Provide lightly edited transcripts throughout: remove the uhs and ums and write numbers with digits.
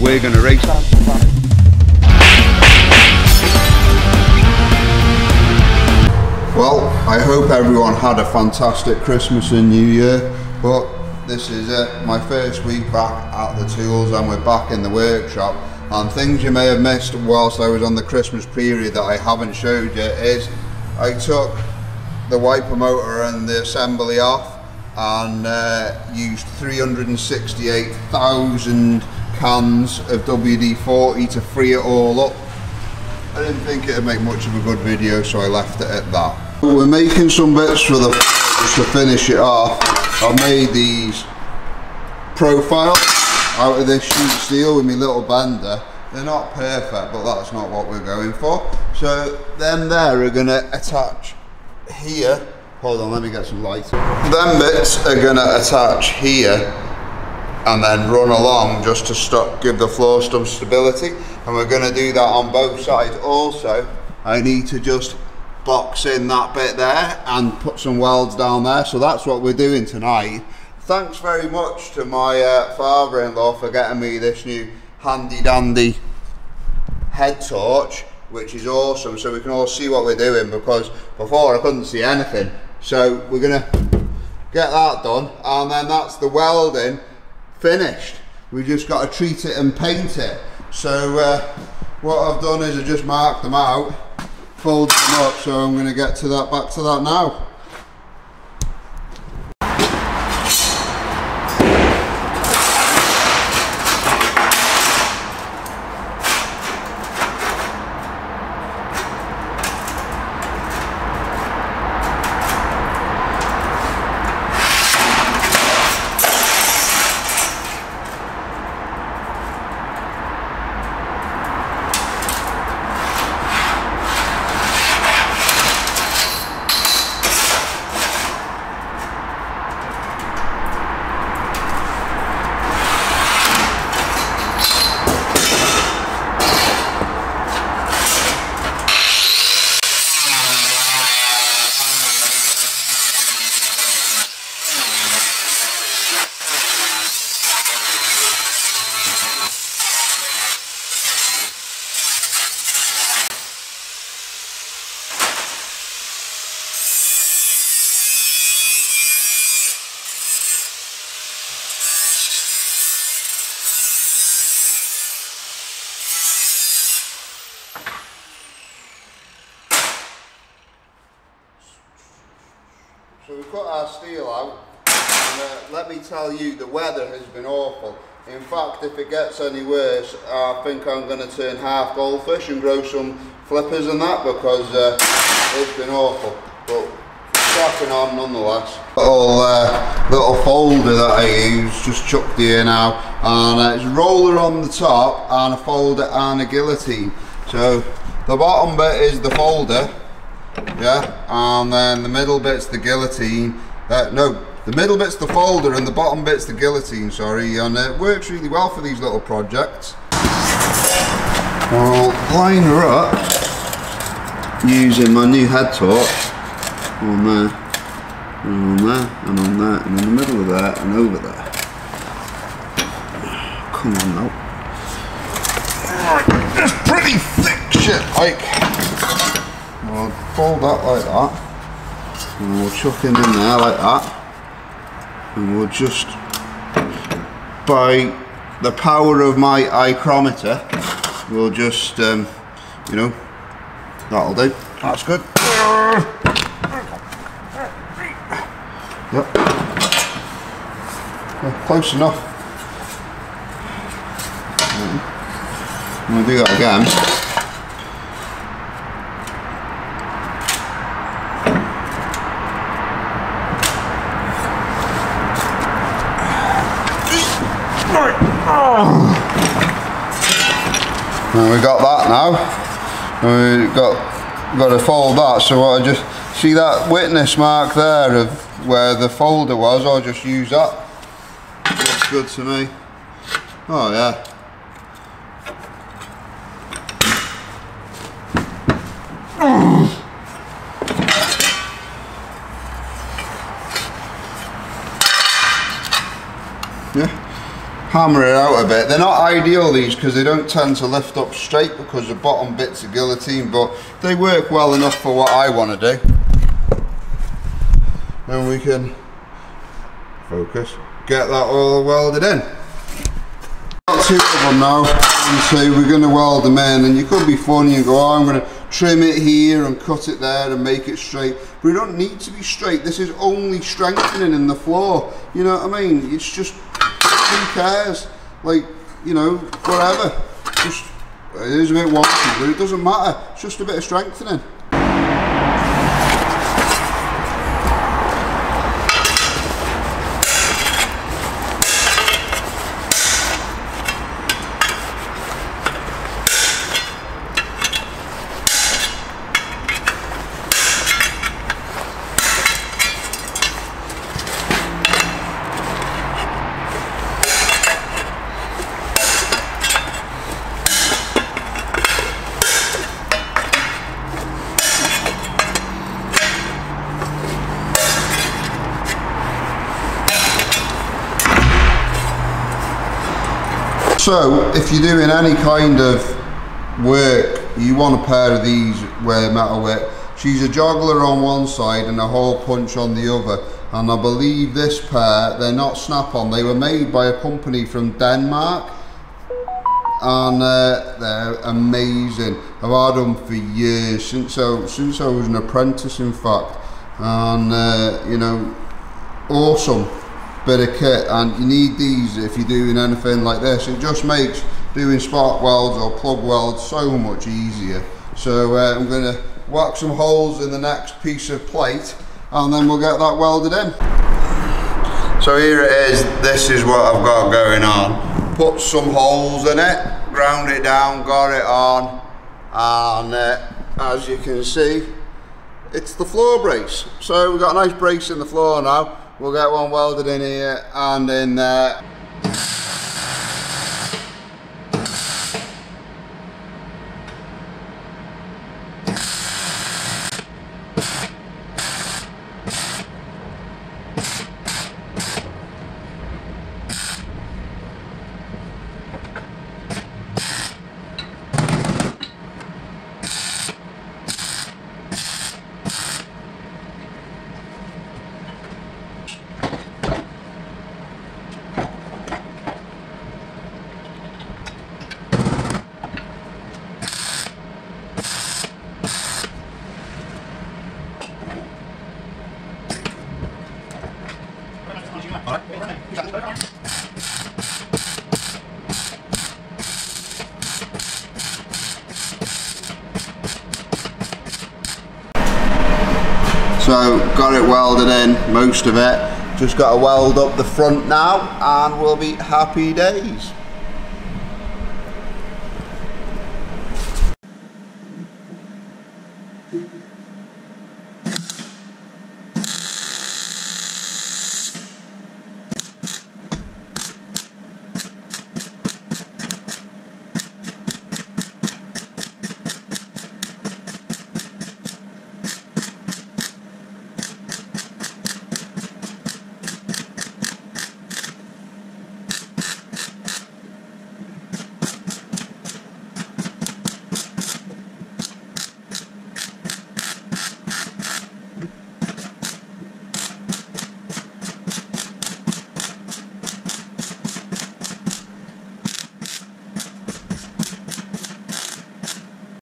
we're going to race. Well, I hope everyone had a fantastic Christmas and New Year, but this is it, my first week back at the tools, and we're back in the workshop. And things you may have missed whilst I was on the Christmas period that I haven't showed you is I took the wiper motor and the assembly off and used 368,000 cans of WD-40 to free it all up. I didn't think it would make much of a good video, so I left it at that. We're making some bits for the to finish it off. I've made these profiles out of this sheet steel with my little bender. They're not perfect, but that's not what we're going for. So them there are going to attach here. Hold on, let me get some light. Them bits are going to attach here and then run along just to give the floor some stability, and we're going to do that on both sides. Also, I need to just box in that bit there and put some welds down there, so that's what we're doing tonight. Thanks very much to my father-in-law for getting me this new handy dandy head torch, which is awesome, so we can all see what we're doing, because before I couldn't see anything. So we're going to get that done, and then that's the welding finished. We just got to treat it and paint it. So what I've done is I just marked them out, folded them up, so I'm going to get to that, back to that now. So we cut our steel out, and let me tell you, the weather has been awful. In fact, if it gets any worse, I think I'm going to turn half goldfish and grow some flippers and that, because it's been awful. But cracking on nonetheless. Little folder that I use, just chucked here now, and it's a roller on the top and a folder and a guillotine. So the bottom bit is the folder. Yeah, and then the middle bit's the guillotine. No, the middle bit's the folder and the bottom bit's the guillotine, sorry, and it works really well for these little projects. I'll line her up using my new head torch on there, and on there, and on there, and in the middle of there, and over there. Come on now. It's pretty thick shit, like. We'll fold that like that, and we'll chuck him in there like that, and we'll just, by the power of my ichrometer, we'll just, you know, that'll do, that's good. Yep, yeah, close enough. I'm going to do that again. And we got that now. We've got to fold that. So I just see that witness mark there of where the folder was. I'll just use that. Looks good to me. Oh yeah. Yeah. hammer it out a bit. They're not ideal, these, because they don't tend to lift up straight because the bottom bits are guillotine, but they work well enough for what I want to do. And we can focus, get that all welded in. Got two of them now, and so we're going to weld them in, and you could be funny and go, oh, I'm going to trim it here and cut it there and make it straight, but it don't need to be straight. This is only strengthening in the floor, you know what I mean? It's just, who cares, like, you know, whatever, just, it is a bit wonky, but it doesn't matter, it's just a bit of strengthening. So, if you're doing any kind of work, you want a pair of these where metal work. She's a joggler on one side and a hole punch on the other. And I believe this pair, they're not snap-on. They were made by a company from Denmark. And they're amazing. I've had them for years, since I was an apprentice, in fact. And, you know, awesome bit of kit, and you need these if you're doing anything like this. It just makes doing spark welds or plug welds so much easier. So I'm going to whack some holes in the next piece of plate, and then we'll get that welded in. So here it is. This is what I've got going on. Put some holes in it, ground it down, got it on, and as you can see, it's the floor brace. So we've got a nice brace in the floor now. We'll get one welded in here and in there. So got it welded in, most of it. Just got to weld up the front now and we'll be happy days.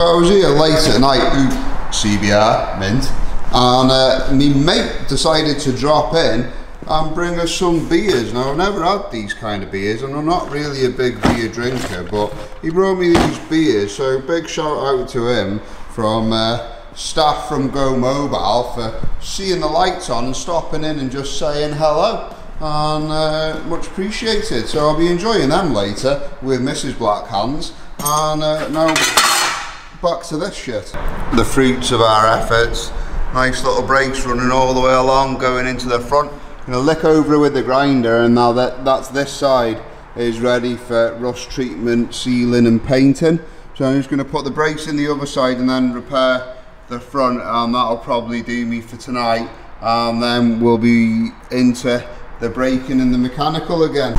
I was here late at night, CBR, mint, and my mate decided to drop in and bring us some beers. Now, I've never had these kind of beers, and I'm not really a big beer drinker, but he brought me these beers, so big shout out to him from staff from Go Mobile for seeing the lights on and stopping in and just saying hello, and much appreciated. So I'll be enjoying them later with Mrs. Black Hands, and now back to this shit. The fruits of our efforts. Nice little brakes running all the way along, going into the front. I'm going to lick over with the grinder, and now that's this side is ready for rust treatment, sealing and painting. So I'm just going to put the brakes in the other side and then repair the front, and that'll probably do me for tonight. And then we'll be into the braking and the mechanical again.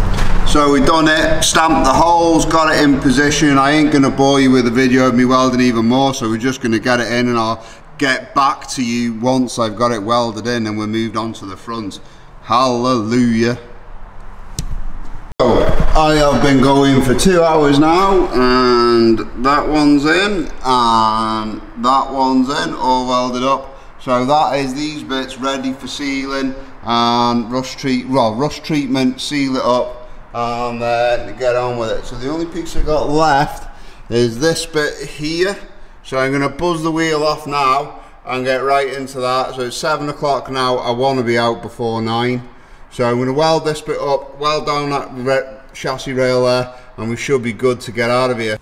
So we've done it, stamped the holes, got it in position. I ain't gonna bore you with a video of me welding even more, so we're just gonna get it in and I'll get back to you once I've got it welded in and we're moved on to the front. Hallelujah. So I have been going for 2 hours now, and that one's in and that one's in, all welded up. So that is these bits ready for sealing and rust treatment, seal it up and then get on with it. So the only piece I got left is this bit here. So I'm gonna buzz the wheel off now and get right into that. So it's 7 o'clock now, I wanna be out before 9. So I'm gonna weld this bit up, weld down that chassis rail there, and we should be good to get out of here.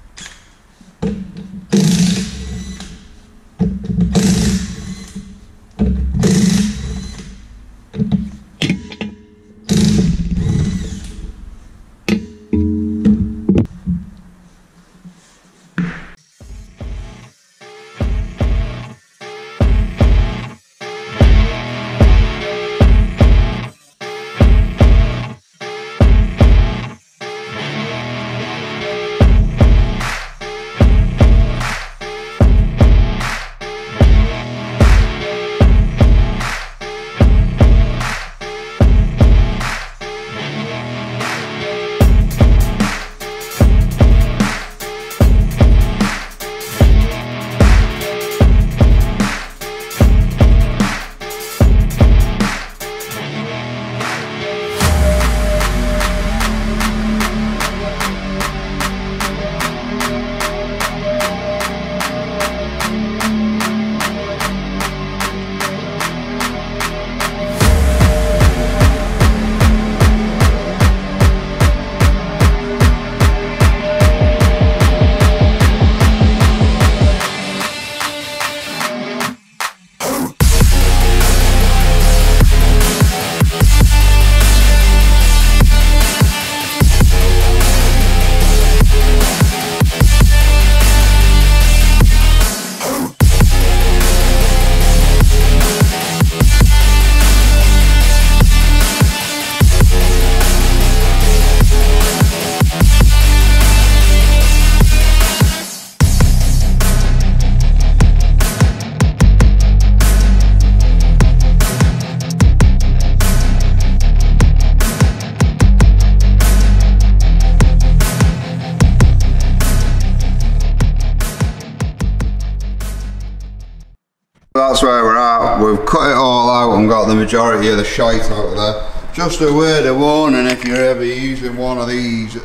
That's where we're at. We've cut it all out and got the majority of the shite out of there. Just a word of warning, if you're ever using one of these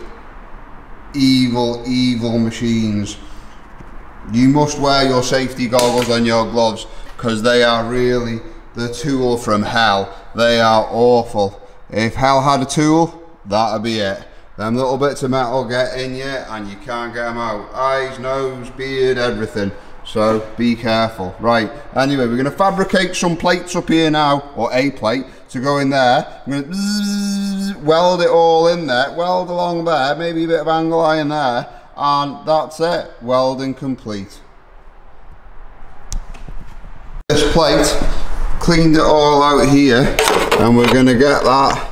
evil machines, you must wear your safety goggles and your gloves, because they are really the tool from hell. They are awful. If hell had a tool, that'd be it. Them little bits of metal get in you and you can't get them out. Eyes, nose, beard, everything. So be careful. Right, anyway, we're going to fabricate some plates up here now, or a plate to go in there. I'm going to weld it all in there, weld along there, maybe a bit of angle iron there, and that's it. Welding complete. This plate, cleaned it all out here, and we're going to get that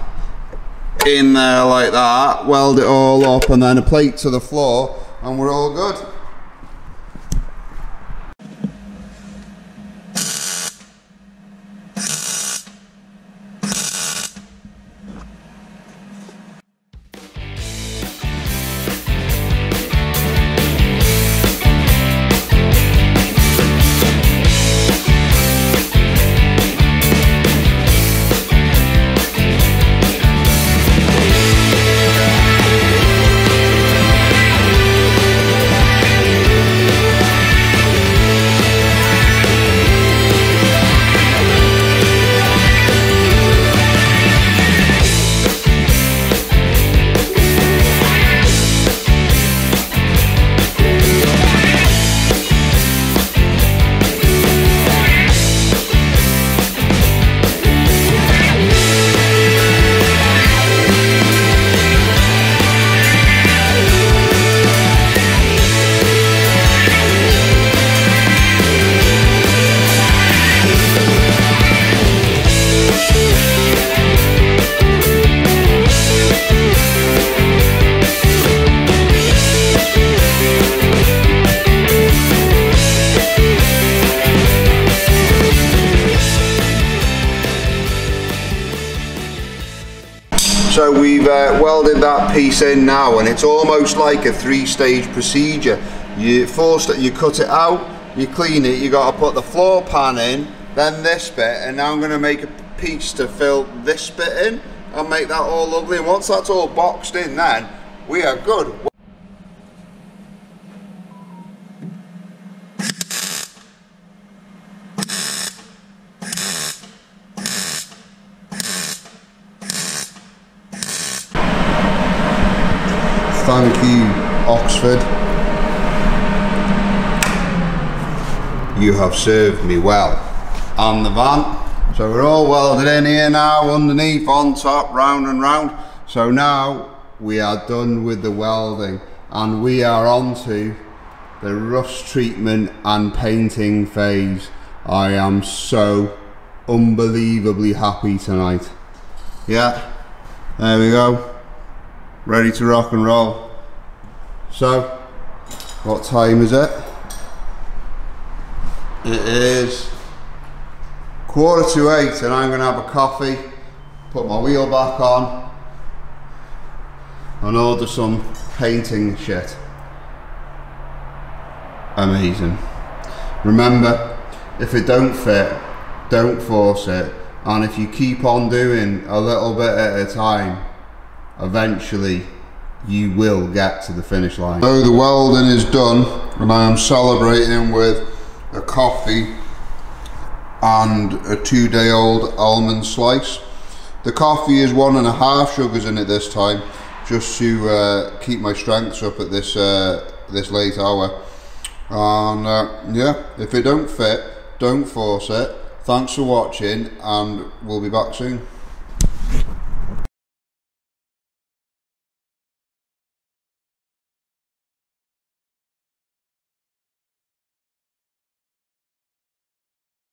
in there like that, weld it all up, and then a plate to the floor, and we're all good. welded that piece in now, and it's almost like a 3-stage procedure. You cut it out, you clean it, you got to put the floor pan in, then this bit, and now I'm going to make a piece to fill this bit in and make that all lovely. And once that's all boxed in, then we are good. Thank you, Oxford. You have served me well. And the van. So we're all welded in here now, underneath, on top, round and round. So now we are done with the welding and we are on to the rust treatment and painting phase. I am so unbelievably happy tonight. Yeah, there we go. Ready to rock and roll. So, what time is it? It is 7:45 and I'm going to have a coffee, put my wheel back on and order some painting shit. Amazing. Remember, if it don't fit, don't force it, and if you keep on doing a little bit at a time, eventually you will get to the finish line. So the welding is done and I am celebrating with a coffee and a 2-day-old almond slice. The coffee is 1.5 sugars in it this time, just to keep my strengths up at this late hour. And yeah, if it don't fit, don't force it. Thanks for watching and we'll be back soon.